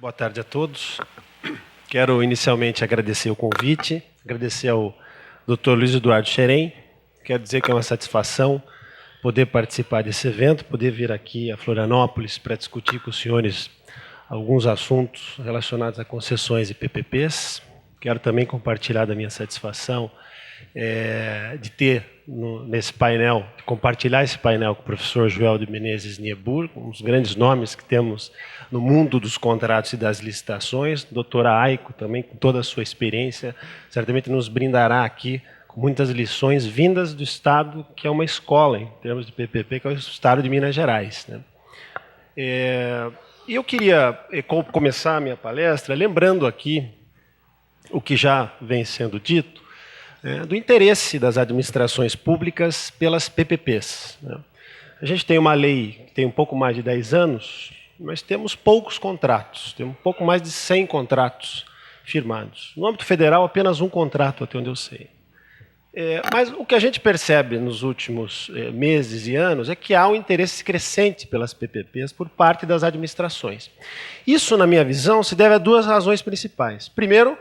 Boa tarde a todos. Quero inicialmente agradecer o convite, agradecer ao Dr. Luiz Eduardo Xerém. Quero dizer que é uma satisfação poder participar desse evento, poder vir aqui a Florianópolis para discutir com os senhores alguns assuntos relacionados a concessões e PPPs. Quero também compartilhar da minha satisfação de ter nesse painel, compartilhar esse painel com o professor Joel de Menezes Niebuhr, um dos grandes nomes que temos no mundo dos contratos e das licitações. Doutora Aiko também, com toda a sua experiência, certamente nos brindará aqui com muitas lições vindas do Estado, que é uma escola em termos de PPP, que é o Estado de Minas Gerais, né? Eu queria começar a minha palestra lembrando aqui o que já vem sendo dito, do interesse das administrações públicas pelas PPPs. A gente tem uma lei que tem um pouco mais de 10 anos, mas temos poucos contratos, temos um pouco mais de 100 contratos firmados. No âmbito federal, apenas um contrato, até onde eu sei. Mas o que a gente percebe nos últimos meses e anos é que há um interesse crescente pelas PPPs por parte das administrações. Isso, na minha visão, se deve a duas razões principais. Primeiro,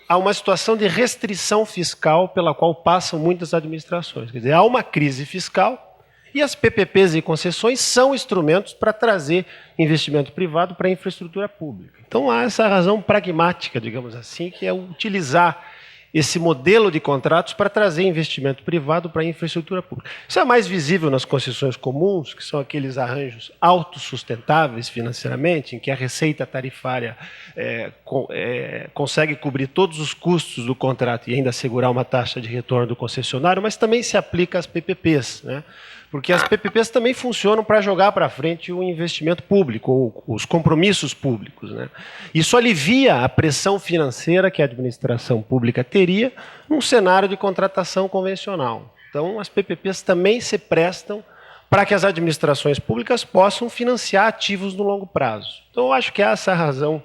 há uma situação de restrição fiscal pela qual passam muitas administrações. Quer dizer, há uma crise fiscal e as PPPs e concessões são instrumentos para trazer investimento privado para a infraestrutura pública. Então, há essa razão pragmática, digamos assim, que é utilizar esse modelo de contratos para trazer investimento privado para a infraestrutura pública. Isso é mais visível nas concessões comuns, que são aqueles arranjos autossustentáveis financeiramente, em que a receita tarifária consegue cobrir todos os custos do contrato e ainda assegurar uma taxa de retorno do concessionário, mas também se aplica às PPPs, né? Porque as PPPs também funcionam para jogar para frente o investimento público, ou os compromissos públicos, né? Isso alivia a pressão financeira que a administração pública teria num cenário de contratação convencional. Então, as PPPs também se prestam para que as administrações públicas possam financiar ativos no longo prazo. Então, eu acho que há essa razão,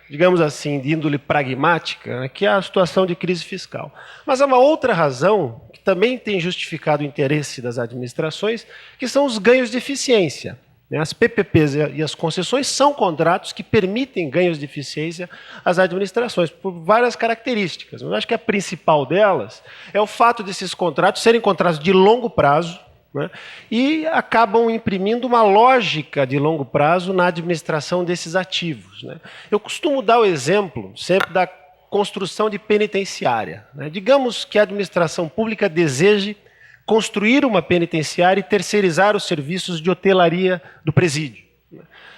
digamos assim, de índole pragmática, né, que é a situação de crise fiscal. Mas há uma outra razão que também tem justificado o interesse das administrações, que são os ganhos de eficiência. As PPPs e as concessões são contratos que permitem ganhos de eficiência às administrações, por várias características. Mas eu acho que a principal delas é o fato desses contratos serem contratos de longo prazo, né, e acabam imprimindo uma lógica de longo prazo na administração desses ativos, né. Eu costumo dar o exemplo sempre da construção de penitenciária, né. Digamos que a administração pública deseje construir uma penitenciária e terceirizar os serviços de hotelaria do presídio.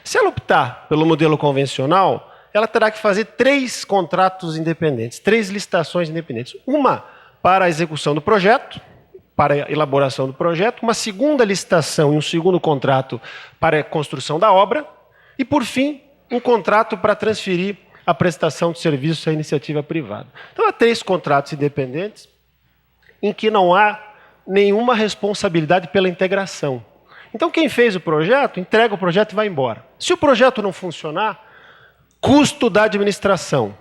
Se ela optar pelo modelo convencional, ela terá que fazer 3 contratos independentes, 3 licitações independentes. Uma para a execução do projeto, para a elaboração do projeto, uma segunda licitação e um segundo contrato para a construção da obra, e, por fim, um contrato para transferir a prestação de serviços à iniciativa privada. Então, há 3 contratos independentes em que não há nenhuma responsabilidade pela integração. Então, quem fez o projeto, entrega o projeto e vai embora. Se o projeto não funcionar, custo da administração.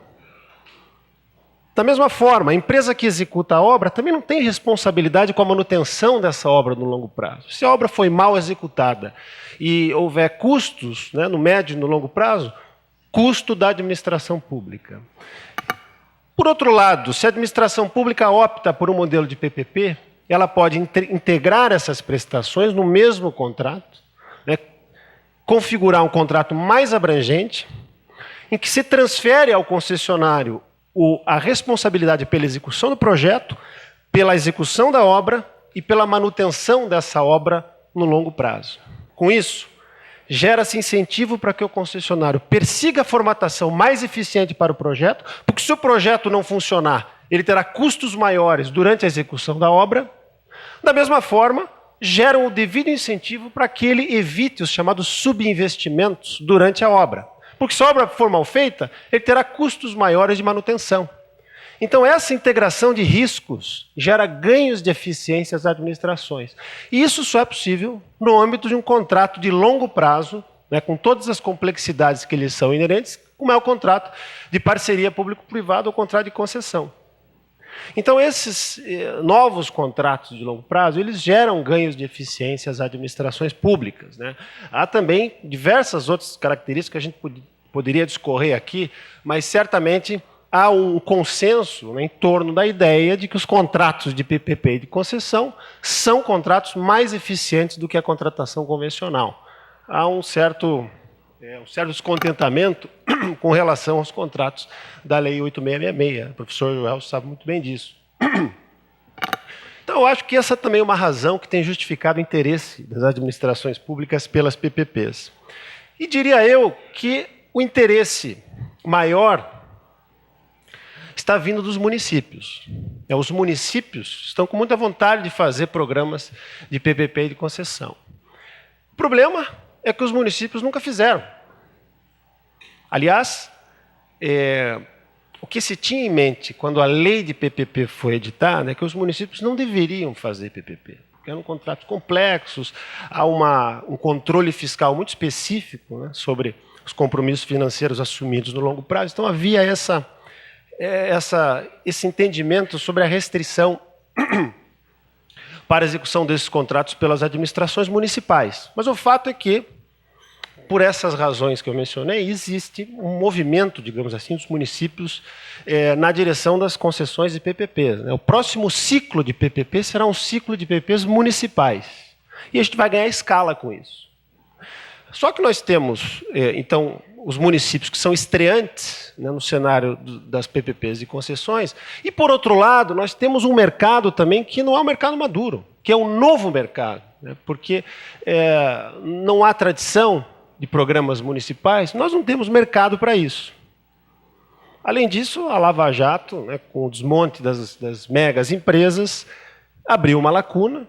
Da mesma forma, a empresa que executa a obra também não tem responsabilidade com a manutenção dessa obra no longo prazo. Se a obra foi mal executada e houver custos, né, no médio e no longo prazo, custo da administração pública. Por outro lado, se a administração pública opta por um modelo de PPP, ela pode integrar essas prestações no mesmo contrato, né, configurar um contrato mais abrangente, em que se transfere ao concessionário a responsabilidade pela execução do projeto, pela execução da obra e pela manutenção dessa obra no longo prazo. Com isso, gera-se incentivo para que o concessionário persiga a formatação mais eficiente para o projeto, porque se o projeto não funcionar, ele terá custos maiores durante a execução da obra. Da mesma forma, geram o devido incentivo para que ele evite os chamados subinvestimentos durante a obra. Porque se a obra for mal feita, ele terá custos maiores de manutenção. Então, essa integração de riscos gera ganhos de eficiência às administrações. E isso só é possível no âmbito de um contrato de longo prazo, né, com todas as complexidades que lhes são inerentes, como é o contrato de parceria público-privado ou contrato de concessão. Então, esses novos contratos de longo prazo, eles geram ganhos de eficiência às administrações públicas, né? Há também diversas outras características que a gente poderia discorrer aqui, mas certamente há um consenso, né, em torno da ideia de que os contratos de PPP e de concessão são contratos mais eficientes do que a contratação convencional. Há um certo descontentamento com relação aos contratos da Lei 8666. O professor Joel sabe muito bem disso. Então, eu acho que essa também é uma razão que tem justificado o interesse das administrações públicas pelas PPPs. E diria eu que o interesse maior está vindo dos municípios. Os municípios estão com muita vontade de fazer programas de PPP e de concessão. O problema é que os municípios nunca fizeram. Aliás, o que se tinha em mente quando a lei de PPP foi editada é que os municípios não deveriam fazer PPP, porque eram contratos complexos, há um controle fiscal muito específico, né, sobre os compromissos financeiros assumidos no longo prazo. Então havia esse entendimento sobre a restrição para a execução desses contratos pelas administrações municipais. Mas o fato é que, por essas razões que eu mencionei, existe um movimento, digamos assim, dos municípios na direção das concessões de PPPs. Né? O próximo ciclo de PPP será um ciclo de PPPs municipais. E a gente vai ganhar escala com isso. Só que nós temos, então, os municípios que são estreantes, né, no cenário das PPPs e concessões, e, por outro lado, nós temos um mercado também que não é um mercado maduro, que é um novo mercado, né, porque não há tradição de programas municipais, nós não temos mercado para isso. Além disso, a Lava Jato, né, com o desmonte das megas empresas, abriu uma lacuna,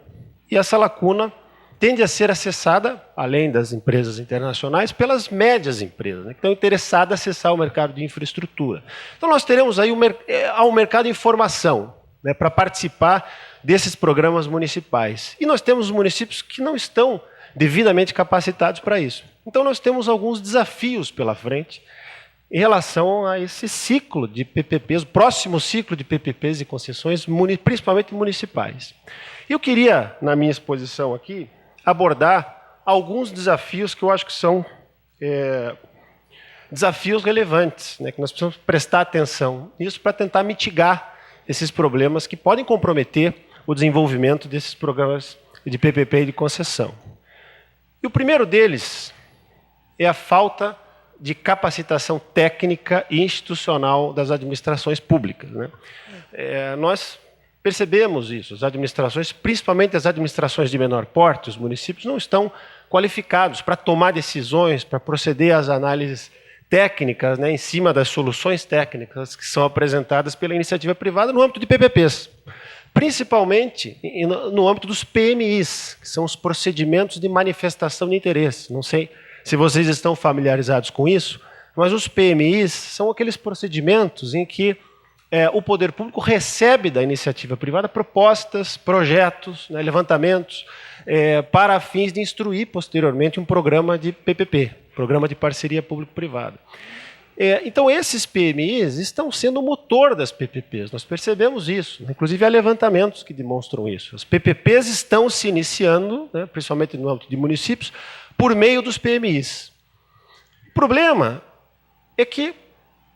e essa lacuna tende a ser acessada, além das empresas internacionais, pelas médias empresas, né, que estão interessadas em acessar o mercado de infraestrutura. Então, nós teremos aí um mercado em formação, né, para participar desses programas municipais. E nós temos municípios que não estão devidamente capacitados para isso. Então, nós temos alguns desafios pela frente em relação a esse ciclo de PPPs, o próximo ciclo de PPPs e concessões, principalmente municipais. Eu queria, na minha exposição aqui, abordar alguns desafios que eu acho que são desafios relevantes, né, que nós precisamos prestar atenção nisso para tentar mitigar esses problemas que podem comprometer o desenvolvimento desses programas de PPP e de concessão. E o primeiro deles é a falta de capacitação técnica e institucional das administrações públicas, né? Nós percebemos isso, as administrações, principalmente as administrações de menor porte, os municípios, não estão qualificados para tomar decisões, para proceder às análises técnicas, né, em cima das soluções técnicas que são apresentadas pela iniciativa privada no âmbito de PPPs. Principalmente no âmbito dos PMIs, que são os procedimentos de manifestação de interesse. Não sei se vocês estão familiarizados com isso, mas os PMIs são aqueles procedimentos em que o poder público recebe da iniciativa privada propostas, projetos, né, levantamentos, para fins de instruir posteriormente um programa de PPP, Programa de Parceria Público-Privada. Então, esses PMIs estão sendo o motor das PPPs, nós percebemos isso, inclusive há levantamentos que demonstram isso. As PPPs estão se iniciando, né, principalmente no âmbito de municípios, por meio dos PMIs. O problema é que,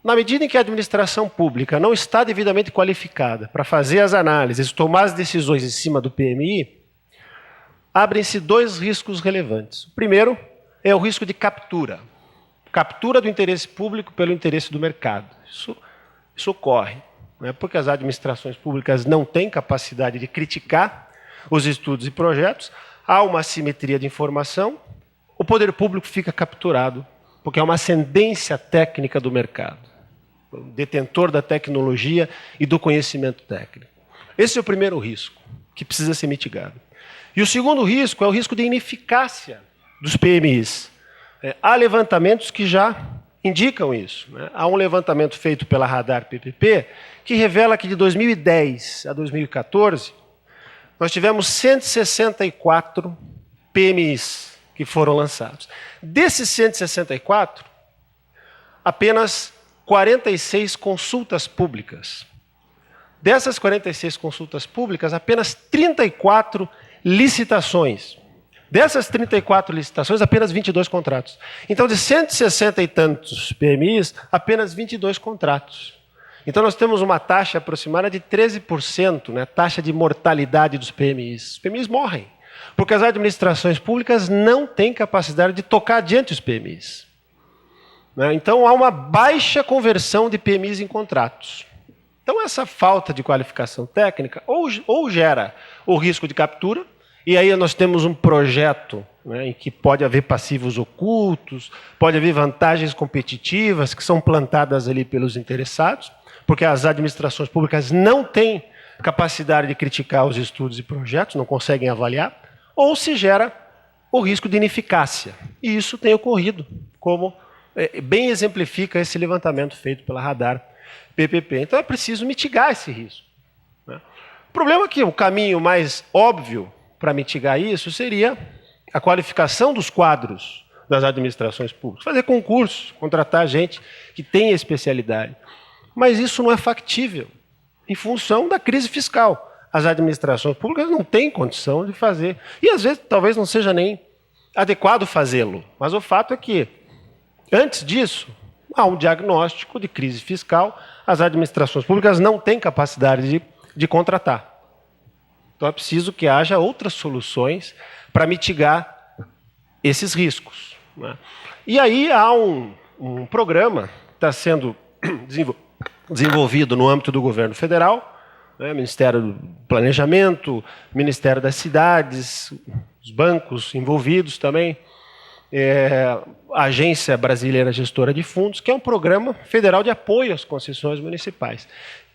na medida em que a administração pública não está devidamente qualificada para fazer as análises, tomar as decisões em cima do PMI, abrem-se dois riscos relevantes. O primeiro é o risco de captura do interesse público pelo interesse do mercado. Isso ocorre, né, porque as administrações públicas não têm capacidade de criticar os estudos e projetos, há uma assimetria de informação, o poder público fica capturado, porque há uma ascendência técnica do mercado, o detentor da tecnologia e do conhecimento técnico. Esse é o primeiro risco, que precisa ser mitigado. E o segundo risco é o risco de ineficácia dos PMIs. Há levantamentos que já indicam isso, né? Há um levantamento feito pela Radar PPP que revela que de 2010 a 2014 nós tivemos 164 PMIs que foram lançados. Desses 164, apenas 46 consultas públicas. Dessas 46 consultas públicas, apenas 34 licitações. Dessas 34 licitações, apenas 22 contratos. Então, de 160 e tantos PMIs, apenas 22 contratos. Então, nós temos uma taxa aproximada de 13%, né, taxa de mortalidade dos PMIs. Os PMIs morrem, porque as administrações públicas não têm capacidade de tocar adiante os PMIs. Né? Então, há uma baixa conversão de PMIs em contratos. Então, essa falta de qualificação técnica ou gera o risco de captura, e aí nós temos um projeto, né, em que pode haver passivos ocultos, pode haver vantagens competitivas que são plantadas ali pelos interessados, porque as administrações públicas não têm capacidade de criticar os estudos e projetos, não conseguem avaliar, ou se gera o risco de ineficácia. E isso tem ocorrido, como bem exemplifica esse levantamento feito pela Radar PPP. Então é preciso mitigar esse risco. Né? O problema é que o caminho mais óbvio para mitigar isso seria a qualificação dos quadros das administrações públicas, fazer concursos, contratar gente que tenha especialidade. Mas isso não é factível, em função da crise fiscal. As administrações públicas não têm condição de fazer, e às vezes talvez não seja nem adequado fazê-lo, mas o fato é que, antes disso, há um diagnóstico de crise fiscal, as administrações públicas não têm capacidade de contratar. Então é preciso que haja outras soluções para mitigar esses riscos. Né? E aí há um programa que está sendo desenvolvido no âmbito do governo federal, né? Ministério do Planejamento, Ministério das Cidades, os bancos envolvidos também, a Agência Brasileira Gestora de Fundos, que é um programa federal de apoio às concessões municipais.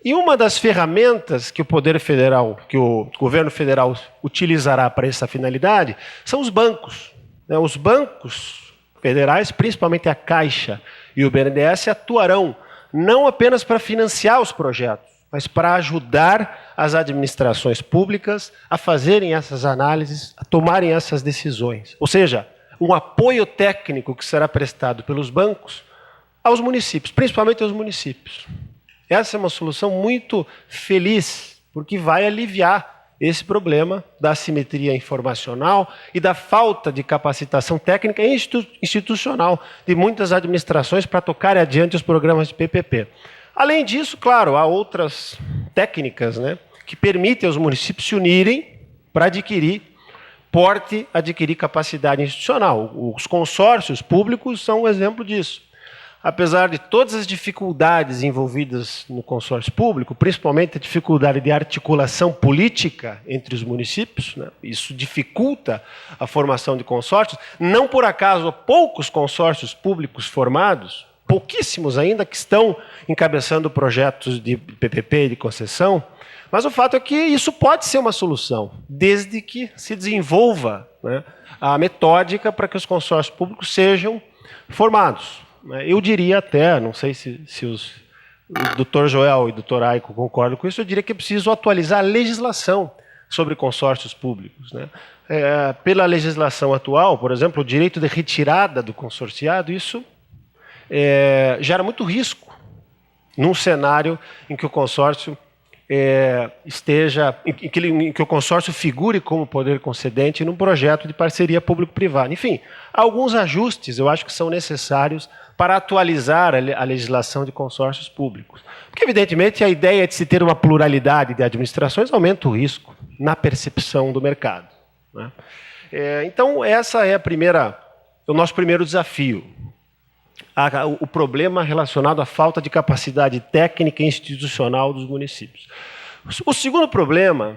E uma das ferramentas que o Poder Federal, que o governo federal utilizará para essa finalidade, são os bancos. Né? Os bancos federais, principalmente a Caixa e o BNDES, atuarão não apenas para financiar os projetos, mas para ajudar as administrações públicas a fazerem essas análises, a tomarem essas decisões. Ou seja, um apoio técnico que será prestado pelos bancos aos municípios, principalmente aos municípios. Essa é uma solução muito feliz, porque vai aliviar esse problema da assimetria informacional e da falta de capacitação técnica e institucional de muitas administrações para tocar adiante os programas de PPP. Além disso, claro, há outras técnicas, né, que permitem aos municípios se unirem para adquirir porte, adquirir capacidade institucional. Os consórcios públicos são um exemplo disso. Apesar de todas as dificuldades envolvidas no consórcio público, principalmente a dificuldade de articulação política entre os municípios, né, isso dificulta a formação de consórcios. Não por acaso, há poucos consórcios públicos formados, pouquíssimos ainda, que estão encabeçando projetos de PPP e de concessão, mas o fato é que isso pode ser uma solução, desde que se desenvolva, né, a metódica para que os consórcios públicos sejam formados. Eu diria até, não sei se o Dr. Joel e o Dr. Aico concordam com isso, eu diria que é preciso atualizar a legislação sobre consórcios públicos. Né? Pela legislação atual, por exemplo, o direito de retirada do consorciado, isso gera muito risco num cenário em que o consórcio em que o consórcio figure como poder concedente num projeto de parceria público-privada. Enfim, alguns ajustes eu acho que são necessários para atualizar a legislação de consórcios públicos. Porque, evidentemente, a ideia de se ter uma pluralidade de administrações aumenta o risco na percepção do mercado. Né? Então, essa é o nosso primeiro desafio. O problema relacionado à falta de capacidade técnica e institucional dos municípios. O segundo problema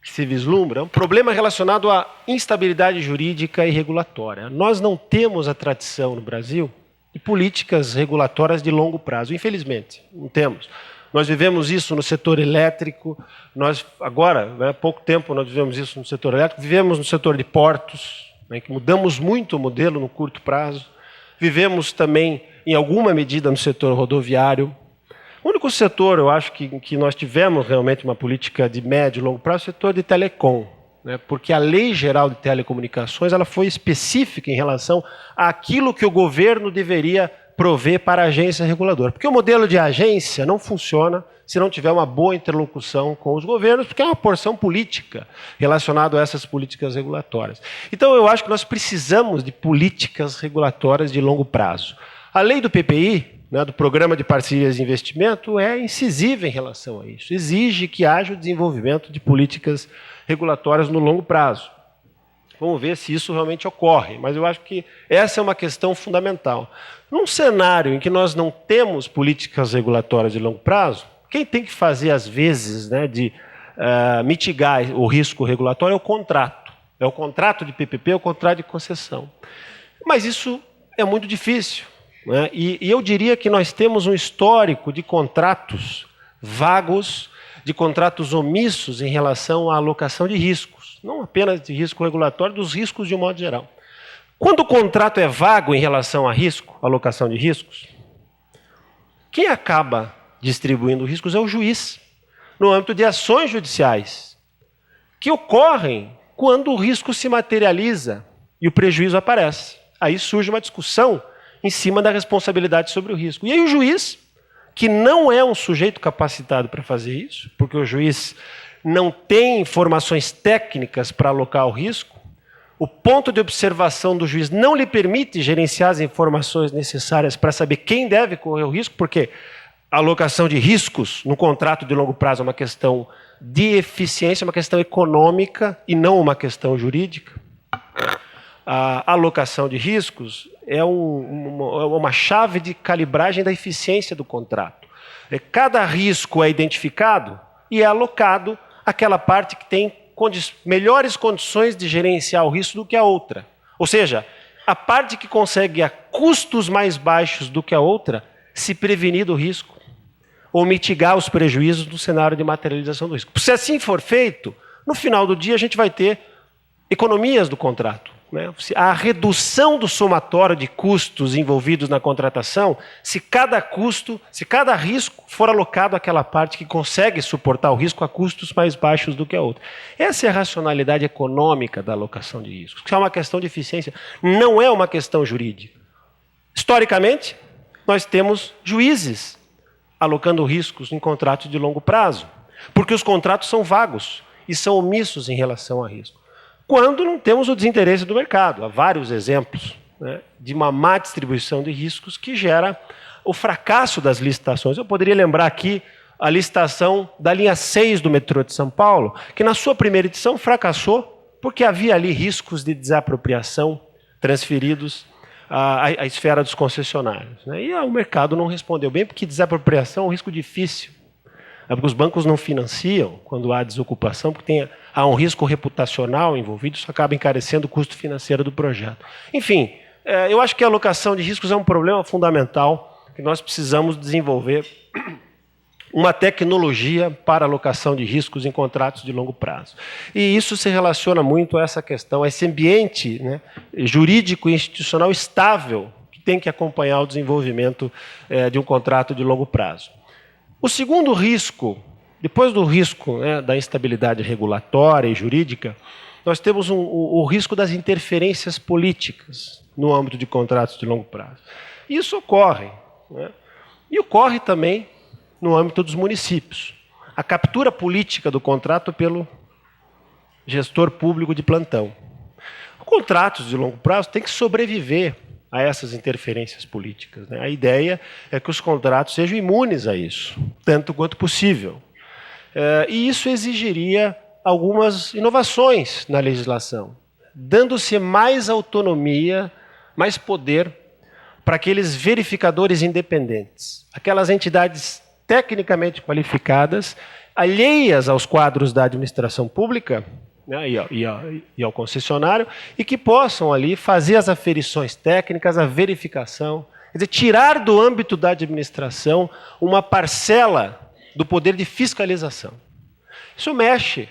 que se vislumbra é um problema relacionado à instabilidade jurídica e regulatória. Nós não temos a tradição no Brasil de políticas regulatórias de longo prazo, infelizmente, não temos. Nós vivemos isso no setor elétrico, agora, há pouco tempo nós vivemos isso no setor elétrico, vivemos no setor de portos, né, que mudamos muito o modelo no curto prazo, vivemos também, em alguma medida, no setor rodoviário. O único setor, eu acho, que nós tivemos realmente uma política de médio e longo prazo é o setor de telecom, né, porque a Lei Geral de Telecomunicações ela foi específica em relação àquilo que o governo deveria prover para a agência reguladora. Porque o modelo de agência não funciona se não tiver uma boa interlocução com os governos, porque é uma porção política relacionada a essas políticas regulatórias. Então, eu acho que nós precisamos de políticas regulatórias de longo prazo. A lei do PPI, né, do Programa de Parcerias de Investimento, é incisiva em relação a isso. Exige que haja o desenvolvimento de políticas regulatórias no longo prazo. Vamos ver se isso realmente ocorre, mas eu acho que essa é uma questão fundamental. Num cenário em que nós não temos políticas regulatórias de longo prazo, quem tem que fazer, às vezes, né, de mitigar o risco regulatório é o contrato. É o contrato de PPP, é o contrato de concessão. Mas isso é muito difícil, né? E eu diria que nós temos um histórico de contratos vagos, de contratos omissos em relação à alocação de riscos. Não apenas de risco regulatório, dos riscos de um modo geral. Quando o contrato é vago em relação a risco, alocação de riscos, quem acaba distribuindo riscos é o juiz, no âmbito de ações judiciais, que ocorrem quando o risco se materializa e o prejuízo aparece. Aí surge uma discussão em cima da responsabilidade sobre o risco. E aí o juiz, que não é um sujeito capacitado para fazer isso, porque o juiz não tem informações técnicas para alocar o risco, o ponto de observação do juiz não lhe permite gerenciar as informações necessárias para saber quem deve correr o risco, porque a alocação de riscos no contrato de longo prazo é uma questão de eficiência, uma questão econômica e não uma questão jurídica. A alocação de riscos é uma chave de calibragem da eficiência do contrato. Cada risco é identificado e é alocado àquela parte que tem melhores condições de gerenciar o risco do que a outra. Ou seja, a parte que consegue a custos mais baixos do que a outra se prevenir do risco ou mitigar os prejuízos no cenário de materialização do risco. Se assim for feito, no final do dia a gente vai ter economias do contrato, né? A redução do somatório de custos envolvidos na contratação, se cada risco for alocado àquela parte que consegue suportar o risco a custos mais baixos do que a outra. Essa é a racionalidade econômica da alocação de riscos. Isso é uma questão de eficiência, não é uma questão jurídica. Historicamente, nós temos juízes alocando riscos em contratos de longo prazo, porque os contratos são vagos e são omissos em relação a risco. Quando não temos o desinteresse do mercado. Há vários exemplos, né, de uma má distribuição de riscos que gera o fracasso das licitações. Eu poderia lembrar aqui a licitação da linha 6 do metrô de São Paulo, que na sua primeira edição fracassou porque havia ali riscos de desapropriação transferidos à esfera dos concessionários, né? E o mercado não respondeu bem, porque desapropriação é um risco difícil. Porque os bancos não financiam quando há desocupação, porque há um risco reputacional envolvido, isso acaba encarecendo o custo financeiro do projeto. Enfim, eu acho que a alocação de riscos é um problema fundamental, que nós precisamos desenvolver uma tecnologia para alocação de riscos em contratos de longo prazo. E isso se relaciona muito a essa questão, a esse ambiente, né, jurídico e institucional estável que tem que acompanhar o desenvolvimento de um contrato de longo prazo. O segundo risco, depois do risco, né, da instabilidade regulatória e jurídica, nós temos o risco das interferências políticas no âmbito de contratos de longo prazo. Isso ocorre, né? E ocorre também no âmbito dos municípios. A captura política do contrato pelo gestor público de plantão. Contratos de longo prazo têm que sobreviver a essas interferências políticas, né? A ideia é que os contratos sejam imunes a isso, tanto quanto possível. E isso exigiria algumas inovações na legislação, dando-se mais autonomia, mais poder para aqueles verificadores independentes, aquelas entidades tecnicamente qualificadas, alheias aos quadros da administração pública, né, e ao concessionário, e que possam ali fazer as aferições técnicas, a verificação, quer dizer, tirar do âmbito da administração uma parcela do poder de fiscalização. Isso mexe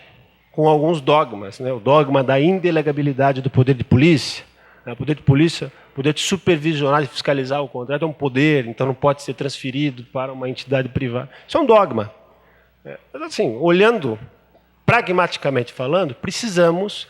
com alguns dogmas, né, o dogma da indelegabilidade do poder de polícia. O poder de polícia, o poder de supervisionar e fiscalizar o contrato é um poder, então não pode ser transferido para uma entidade privada. Isso é um dogma. Mas assim, olhando pragmaticamente falando, precisamos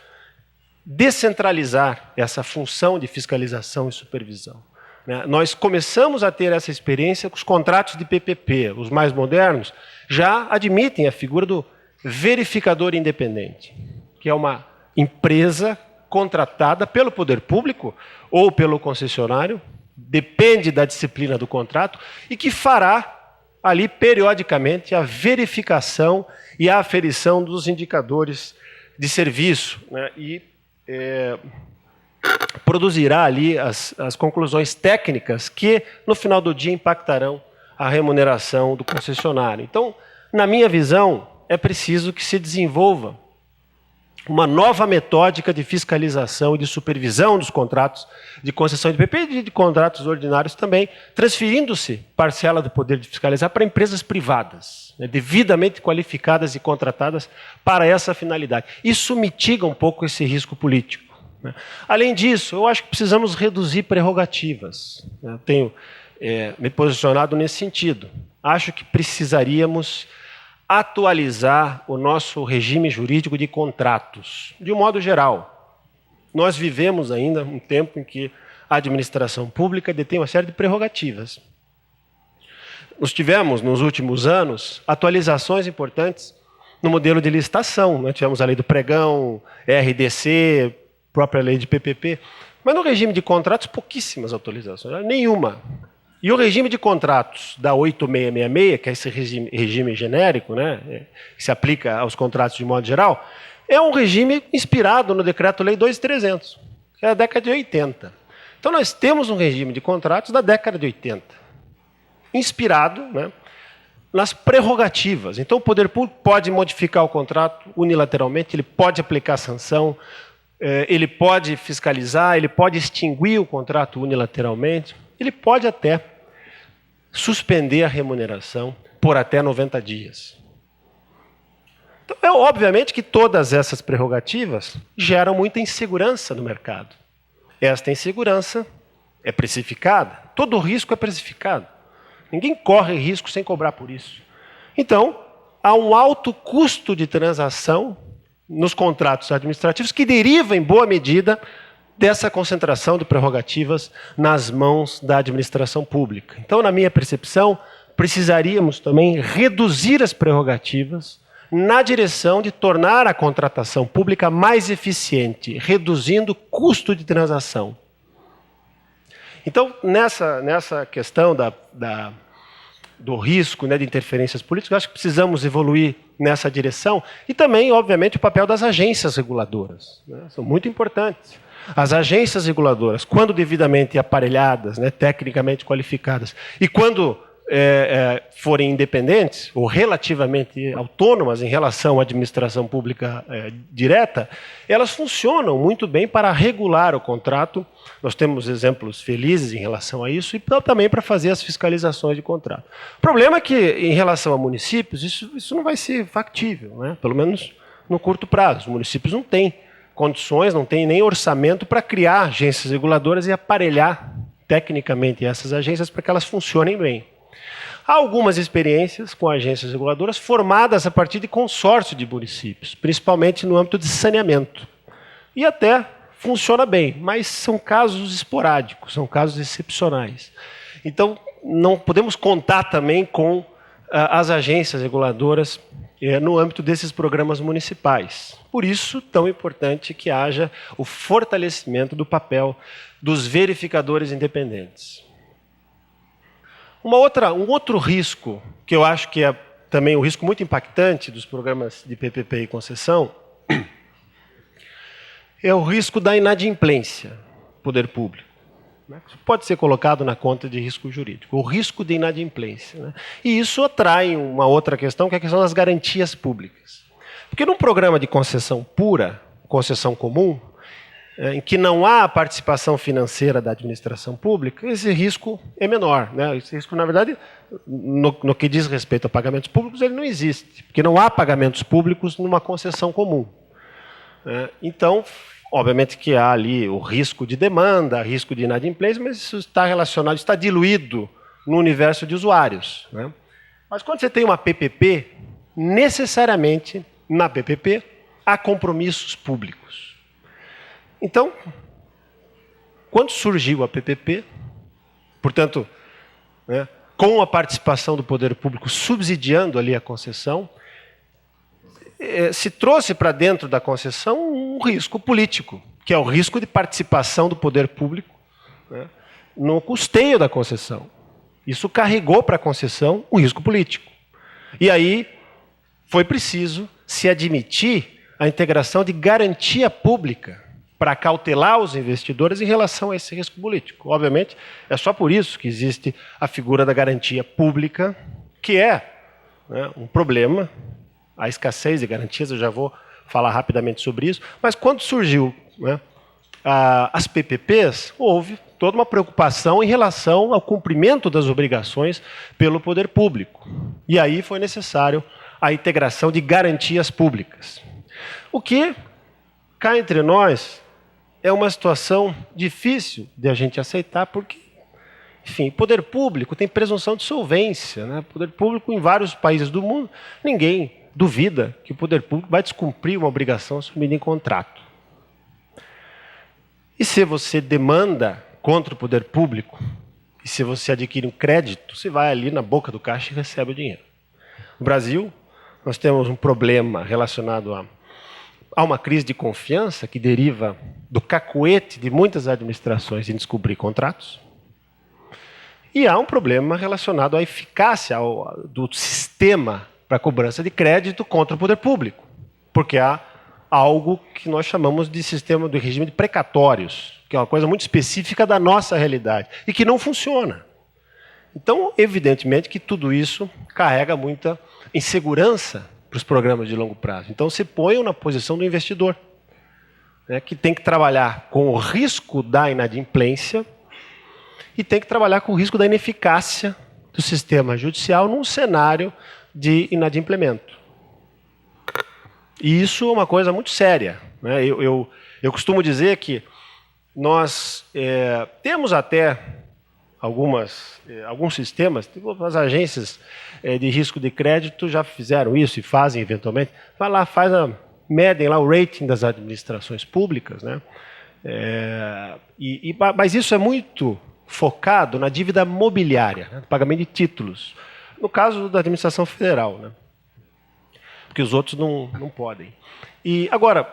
descentralizar essa função de fiscalização e supervisão. né? Nós começamos a ter essa experiência com os contratos de PPP. Os mais modernos já admitem a figura do verificador independente, que é uma empresa contratada pelo poder público ou pelo concessionário, depende da disciplina do contrato, e que fará ali periodicamente a verificação e a aferição dos indicadores de serviço, né? E produzirá ali as conclusões técnicas que, no final do dia, impactarão a remuneração do concessionário. Então, na minha visão, é preciso que se desenvolva uma nova metódica de fiscalização e de supervisão dos contratos de concessão de PP e de contratos ordinários também, transferindo-se parcela do poder de fiscalizar para empresas privadas, né, devidamente qualificadas e contratadas para essa finalidade. Isso mitiga um pouco esse risco político, né? Além disso, eu acho que precisamos reduzir prerrogativas, né? Eu tenho me posicionado nesse sentido. Acho que precisaríamos atualizar o nosso regime jurídico de contratos, de um modo geral. Nós vivemos ainda um tempo em que a administração pública detém uma série de prerrogativas. Nós tivemos, nos últimos anos, atualizações importantes no modelo de licitação. Nós tivemos a lei do pregão, RDC, própria lei de PPP, mas no regime de contratos, pouquíssimas atualizações, nenhuma. E o regime de contratos da 8666, que é esse regime genérico, né, que se aplica aos contratos de modo geral, é um regime inspirado no Decreto-Lei 2.300, que é da década de 80. Então, nós temos um regime de contratos da década de 80, inspirado, né, nas prerrogativas. Então, o poder público pode modificar o contrato unilateralmente, ele pode aplicar sanção, ele pode fiscalizar, ele pode extinguir o contrato unilateralmente, ele pode até suspender a remuneração por até 90 dias. Então, obviamente que todas essas prerrogativas geram muita insegurança no mercado. Esta insegurança é precificada, todo risco é precificado. Ninguém corre risco sem cobrar por isso. Então, há um alto custo de transação nos contratos administrativos que deriva, em boa medida, dessa concentração de prerrogativas nas mãos da administração pública. Então, na minha percepção, precisaríamos também reduzir as prerrogativas na direção de tornar a contratação pública mais eficiente, reduzindo o custo de transação. Então, nessa questão do risco, né, de interferências políticas, acho que precisamos evoluir nessa direção e também, obviamente, o papel das agências reguladoras, né, são muito importantes. As agências reguladoras, quando devidamente aparelhadas, né, tecnicamente qualificadas, e quando forem independentes ou relativamente autônomas em relação à administração pública direta, elas funcionam muito bem para regular o contrato. Nós temos exemplos felizes em relação a isso e também para fazer as fiscalizações de contrato. O problema é que, em relação a municípios, isso não vai ser factível, né? Pelo menos no curto prazo. Os municípios não têm condições, não têm nem orçamento para criar agências reguladoras e aparelhar tecnicamente essas agências para que elas funcionem bem. Há algumas experiências com agências reguladoras formadas a partir de consórcio de municípios, principalmente no âmbito de saneamento. E até funciona bem, mas são casos esporádicos, são casos excepcionais. Então, não podemos contar também com as agências reguladoras no âmbito desses programas municipais. Por isso, tão importante que haja o fortalecimento do papel dos verificadores independentes. Um outro risco, que eu acho que é também um risco muito impactante dos programas de PPP e concessão, é o risco da inadimplência do poder público. Isso pode ser colocado na conta de risco jurídico, o risco de inadimplência, né? E isso atrai uma outra questão, que é a questão das garantias públicas. Porque num programa de concessão pura, concessão comum, em que não há a participação financeira da administração pública, esse risco é menor, né? Esse risco, na verdade, no que diz respeito a pagamentos públicos, ele não existe, porque não há pagamentos públicos numa concessão comum. Então, obviamente que há ali o risco de demanda, risco de inadimplência, mas isso está relacionado, está diluído no universo de usuários, né? Mas quando você tem uma PPP, necessariamente, na PPP, há compromissos públicos. Então, quando surgiu a PPP, Portanto, né, com a participação do poder público subsidiando ali a concessão, se trouxe para dentro da concessão um risco político, que é o risco de participação do poder público, né, no custeio da concessão. Isso carregou para a concessão um risco político. E aí foi preciso se admitir a integração de garantia pública para cautelar os investidores em relação a esse risco político. Obviamente, é só por isso que existe a figura da garantia pública, que é, né, um problema, a escassez de garantias, eu já vou falar rapidamente sobre isso, mas quando surgiu, né, as PPPs, houve toda uma preocupação em relação ao cumprimento das obrigações pelo poder público. E aí foi necessário a integração de garantias públicas. O que, cá entre nós, é uma situação difícil de a gente aceitar, porque, enfim, poder público tem presunção de solvência, né? Poder público, em vários países do mundo, ninguém duvida que o poder público vai descumprir uma obrigação assumida em contrato. E se você demanda contra o poder público, e se você adquire um crédito, você vai ali na boca do caixa e recebe o dinheiro. No Brasil, nós temos um problema relacionado a uma crise de confiança que deriva do cacuete de muitas administrações em descobrir contratos. E há um problema relacionado à eficácia do sistema para a cobrança de crédito contra o poder público, porque há algo que nós chamamos de sistema do regime de precatórios, que é uma coisa muito específica da nossa realidade e que não funciona. Então, evidentemente que tudo isso carrega muita insegurança para os programas de longo prazo. Então, se põe na posição do investidor, né, que tem que trabalhar com o risco da inadimplência e tem que trabalhar com o risco da ineficácia do sistema judicial num cenário de inadimplemento. E isso é uma coisa muito séria, né? Eu costumo dizer que nós temos até alguns sistemas, tipo as agências de risco de crédito já fizeram isso e fazem eventualmente. Vai lá, medem lá o rating das administrações públicas, né? Mas isso é muito focado na dívida mobiliária, né? Pagamento de títulos. No caso da administração federal, né? Porque os outros não podem. E agora,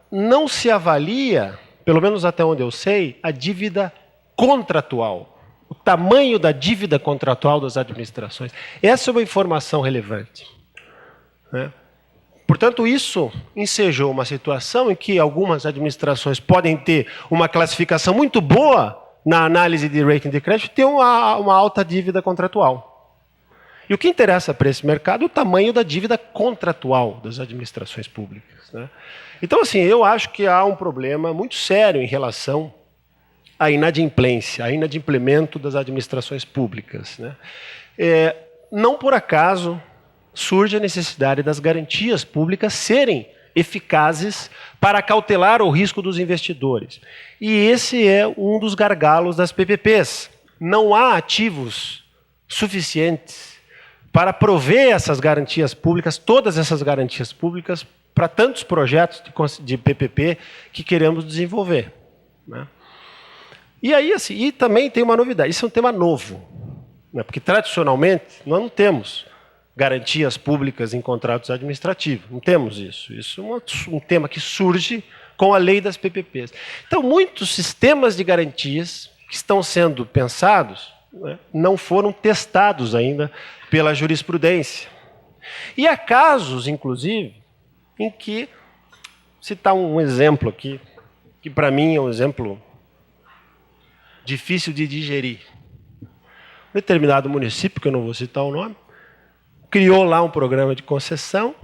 não se avalia, pelo menos até onde eu sei, a dívida contratual, o tamanho da dívida contratual das administrações. Essa é uma informação relevante, né? Portanto, isso ensejou uma situação em que algumas administrações podem ter uma classificação muito boa na análise de rating de crédito e ter uma alta dívida contratual. E o que interessa para esse mercado é o tamanho da dívida contratual das administrações públicas, né? Então, assim, eu acho que há um problema muito sério em relação à inadimplência, a inadimplemento das administrações públicas, né? Não por acaso surge a necessidade das garantias públicas serem eficazes para cautelar o risco dos investidores. E esse é um dos gargalos das PPPs. Não há ativos suficientes para prover essas garantias públicas, todas essas garantias públicas, para tantos projetos de PPP que queremos desenvolver, né? E aí, assim, e também tem uma novidade, isso é um tema novo, né? Porque tradicionalmente nós não temos garantias públicas em contratos administrativos, não temos isso. Isso é um tema que surge com a lei das PPPs. Então, muitos sistemas de garantias que estão sendo pensados, né, não foram testados ainda pela jurisprudência. E há casos, inclusive, em que, citar um exemplo aqui, que para mim é um exemplo difícil de digerir. Um determinado município, que eu não vou citar o nome, criou lá um programa de concessão,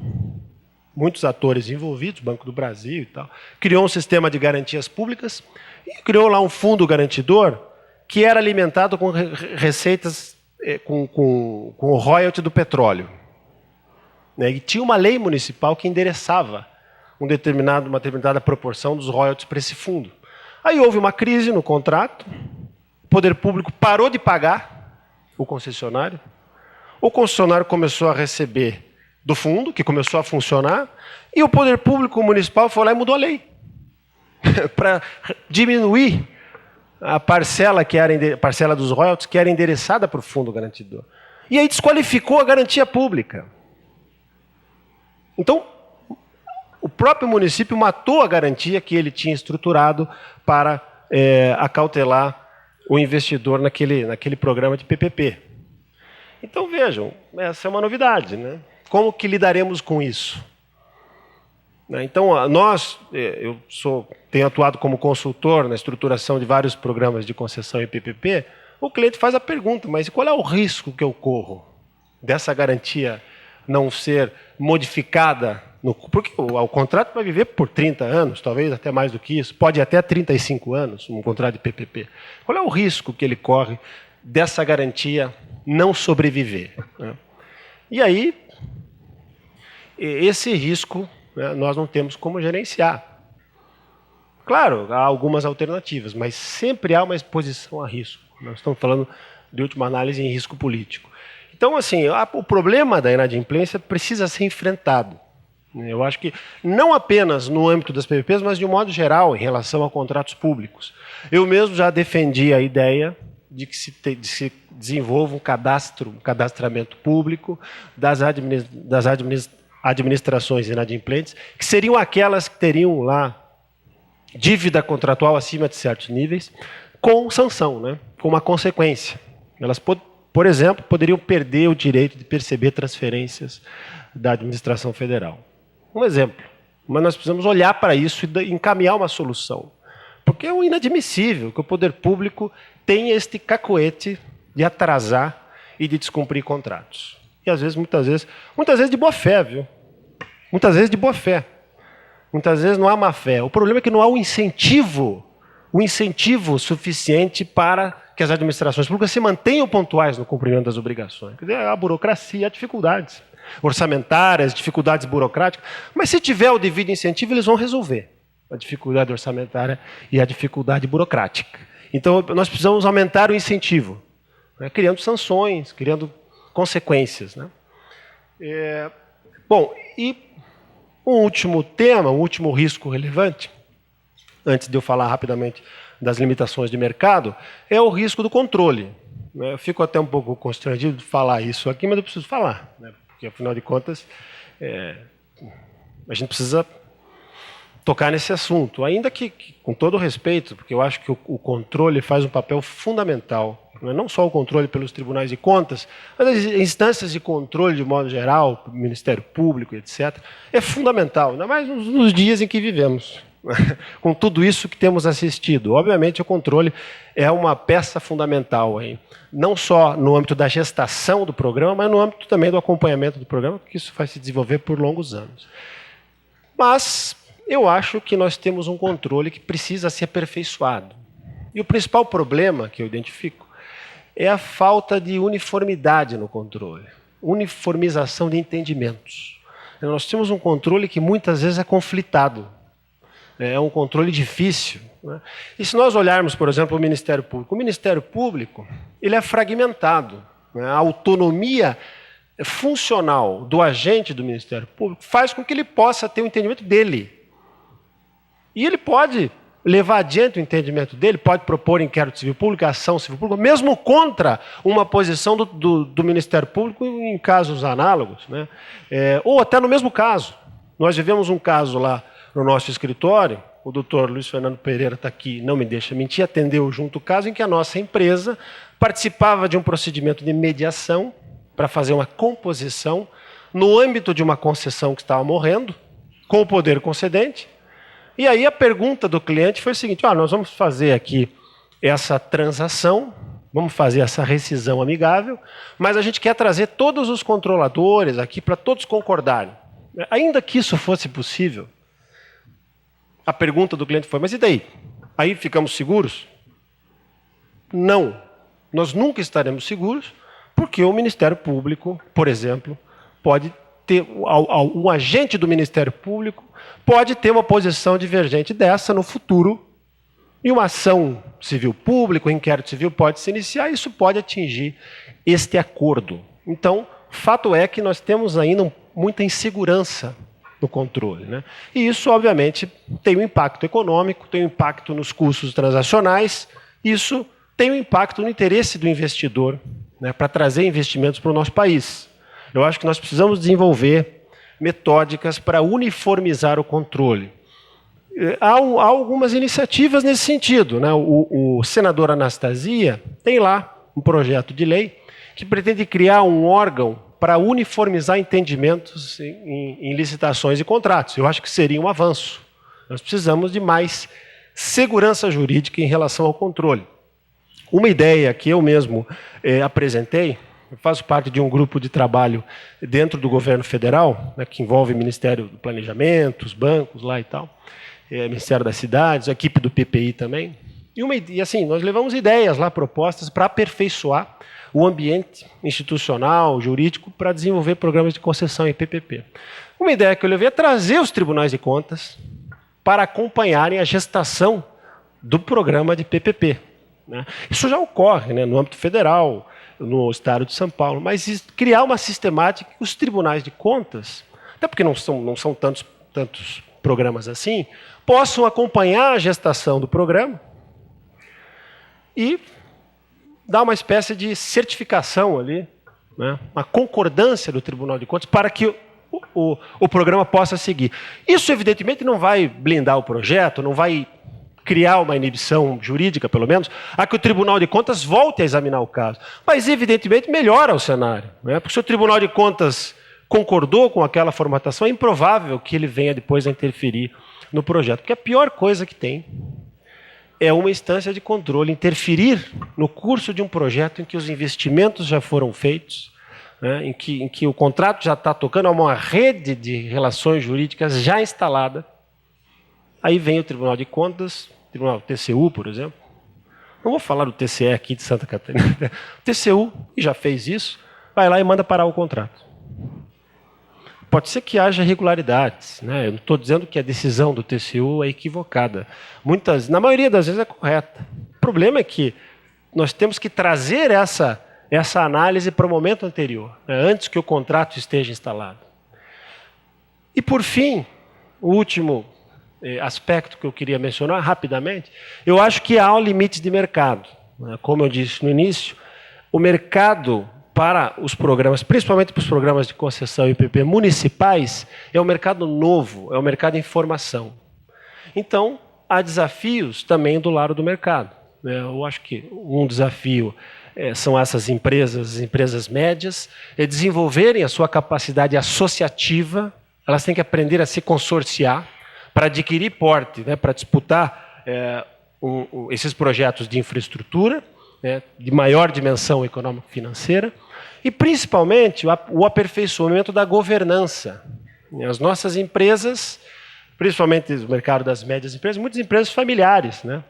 muitos atores envolvidos, Banco do Brasil e tal, criou um sistema de garantias públicas e criou lá um fundo garantidor que era alimentado com receitas, com o royalty do petróleo, né? E tinha uma lei municipal que endereçava uma determinada proporção dos royalties para esse fundo. Aí houve uma crise no contrato, o poder público parou de pagar o concessionário começou a receber do fundo, que começou a funcionar, e o poder público municipal foi lá e mudou a lei para diminuir a parcela parcela dos royalties que era endereçada para o fundo garantidor. E aí desqualificou a garantia pública. Então, o próprio município matou a garantia que ele tinha estruturado para acautelar o investidor naquele programa de PPP. Então, vejam, essa é uma novidade, né? Como que lidaremos com isso? Então, eu tenho atuado como consultor na estruturação de vários programas de concessão e PPP. O cliente faz a pergunta, mas qual é o risco que eu corro dessa garantia não ser modificada? Porque o contrato vai viver por 30 anos, talvez até mais do que isso, pode ir até 35 anos, um contrato de PPP. Qual é o risco que ele corre dessa garantia não sobreviver? E aí, esse risco, né, nós não temos como gerenciar. Claro, há algumas alternativas, mas sempre há uma exposição a risco. Nós estamos falando, de última análise, em risco político. Então, assim, o problema da inadimplência precisa ser enfrentado. Eu acho que não apenas no âmbito das PPPs, mas de um modo geral, em relação a contratos públicos. Eu mesmo já defendi a ideia de que se desenvolva um cadastramento público das administrações inadimplentes, que seriam aquelas que teriam lá dívida contratual acima de certos níveis, com sanção, né? Com uma consequência. Elas, por exemplo, poderiam perder o direito de perceber transferências da administração federal. Um exemplo. Mas nós precisamos olhar para isso e encaminhar uma solução. Porque é inadmissível que o poder público tenha este cacoete de atrasar e de descumprir contratos. E às vezes, muitas vezes de boa fé, viu? Muitas vezes de boa fé. Muitas vezes não há má fé. O problema é que não há o incentivo suficiente para que as administrações públicas se mantenham pontuais no cumprimento das obrigações. Quer dizer, a burocracia, há dificuldades orçamentárias, dificuldades burocráticas, mas se tiver o devido incentivo, eles vão resolver a dificuldade orçamentária e a dificuldade burocrática. Então, nós precisamos aumentar o incentivo, né, criando sanções, criando consequências. Né? Bom, e um último tema, um último risco relevante, antes de eu falar rapidamente das limitações de mercado, é o risco do controle. Eu fico até um pouco constrangido de falar isso aqui, mas eu preciso falar, né? Porque, afinal de contas, a gente precisa tocar nesse assunto, ainda que com todo respeito, porque eu acho que o controle faz um papel fundamental, não só o controle pelos tribunais de contas, mas as instâncias de controle de modo geral, o Ministério Público, etc., é fundamental, ainda mais nos dias em que vivemos, com tudo isso que temos assistido. Obviamente, o controle é uma peça fundamental aí, não só no âmbito da gestação do programa, mas no âmbito também do acompanhamento do programa, porque isso vai se desenvolver por longos anos. Mas eu acho que nós temos um controle que precisa ser aperfeiçoado. E o principal problema que eu identifico é a falta de uniformidade no controle, uniformização de entendimentos. Nós temos um controle que muitas vezes é conflitado, é um controle difícil. Né? E se nós olharmos, por exemplo, o Ministério Público ele é fragmentado. Né? A autonomia funcional do agente do Ministério Público faz com que ele possa ter o entendimento dele. E ele pode levar adiante o entendimento dele, pode propor inquérito civil público, ação civil pública, mesmo contra uma posição do Ministério Público em casos análogos. Né? Ou até no mesmo caso. Nós vivemos um caso lá no nosso escritório, o doutor Luiz Fernando Pereira está aqui, não me deixa mentir, atendeu junto o caso em que a nossa empresa participava de um procedimento de mediação para fazer uma composição no âmbito de uma concessão que estava morrendo, com o poder concedente. E aí a pergunta do cliente foi o seguinte: nós vamos fazer aqui essa transação, vamos fazer essa rescisão amigável, mas a gente quer trazer todos os controladores aqui para todos concordarem. Ainda que isso fosse possível, a pergunta do cliente foi: mas e daí? Aí ficamos seguros? Não. Nós nunca estaremos seguros, porque o Ministério Público, por exemplo, pode ter, um agente do Ministério Público pode ter uma posição divergente dessa no futuro, e uma ação civil pública, um inquérito civil pode se iniciar, e isso pode atingir este acordo. Então, fato é que nós temos ainda muita insegurança no controle. Né? E isso, obviamente, tem um impacto econômico, tem um impacto nos custos transacionais, Isso tem um impacto no interesse do investidor, né, para trazer investimentos para o nosso país. Eu acho que nós precisamos desenvolver metódicas para uniformizar o controle. Há algumas iniciativas nesse sentido, né? O senador Anastasia tem lá um projeto de lei que pretende criar um órgão para uniformizar entendimentos em licitações e contratos. Eu acho que seria um avanço. Nós precisamos de mais segurança jurídica em relação ao controle. Uma ideia que eu mesmo apresentei, eu faço parte de um grupo de trabalho dentro do governo federal, né, que envolve o Ministério do Planejamento, os bancos lá e tal, Ministério das Cidades, a equipe do PPI também. E assim, nós levamos ideias lá, propostas para aperfeiçoar o ambiente institucional, jurídico, para desenvolver programas de concessão em PPP. Uma ideia que eu levei é trazer os tribunais de contas para acompanharem a gestação do programa de PPP. Né? Isso já ocorre, né, no âmbito federal, no estado de São Paulo, mas criar uma sistemática que os tribunais de contas, até porque não são tantos programas assim, possam acompanhar a gestação do programa e dar uma espécie de certificação ali, né, uma concordância do Tribunal de Contas para que o programa possa seguir. Isso, evidentemente, não vai blindar o projeto, não vai criar uma inibição jurídica, pelo menos, a que o Tribunal de Contas volte a examinar o caso. Mas, evidentemente, melhora o cenário. Né? Porque se o Tribunal de Contas concordou com aquela formatação, é improvável que ele venha depois a interferir no projeto. Porque a pior coisa que tem é uma instância de controle interferir no curso de um projeto em que os investimentos já foram feitos, né, em que o contrato já está tocando, há uma rede de relações jurídicas já instalada. Aí vem o Tribunal de Contas, Tribunal TCU, por exemplo. Não vou falar do TCE aqui de Santa Catarina. O TCU, que já fez isso, vai lá e manda parar o contrato. Pode ser que haja irregularidades, né? Eu não estou dizendo que a decisão do TCU é equivocada. Na maioria das vezes é correta. O problema é que nós temos que trazer essa análise para o momento anterior, né? Antes que o contrato esteja instalado. E, por fim, o último aspecto que eu queria mencionar rapidamente, eu acho que há limites de mercado. Né? Como eu disse no início, o mercado para os programas, principalmente para os programas de concessão e IPP municipais, é um mercado novo, é um mercado em formação. Então, há desafios também do lado do mercado. Eu acho que um desafio são essas empresas, as empresas médias, desenvolverem a sua capacidade associativa, elas têm que aprender a se consorciar para adquirir porte, né, para disputar esses projetos de infraestrutura, de maior dimensão econômico-financeira, e, principalmente, o aperfeiçoamento da governança. As nossas empresas, principalmente no mercado das médias empresas, muitas empresas familiares, né,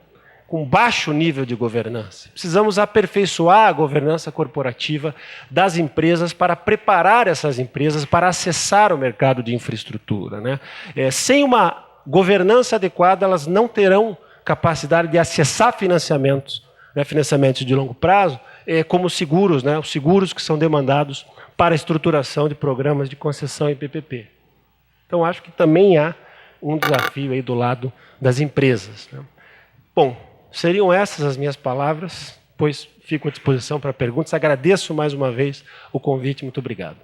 com baixo nível de governança. Precisamos aperfeiçoar a governança corporativa das empresas para preparar essas empresas para acessar o mercado de infraestrutura. Né? Sem uma governança adequada, elas não terão capacidade de acessar financiamentos, né, financiamentos de longo prazo, como os seguros, né, os seguros que são demandados para a estruturação de programas de concessão em PPP. Então, acho que também há um desafio aí do lado das empresas. Né? Bom, seriam essas as minhas palavras, pois fico à disposição para perguntas. Agradeço mais uma vez o convite. Muito obrigado.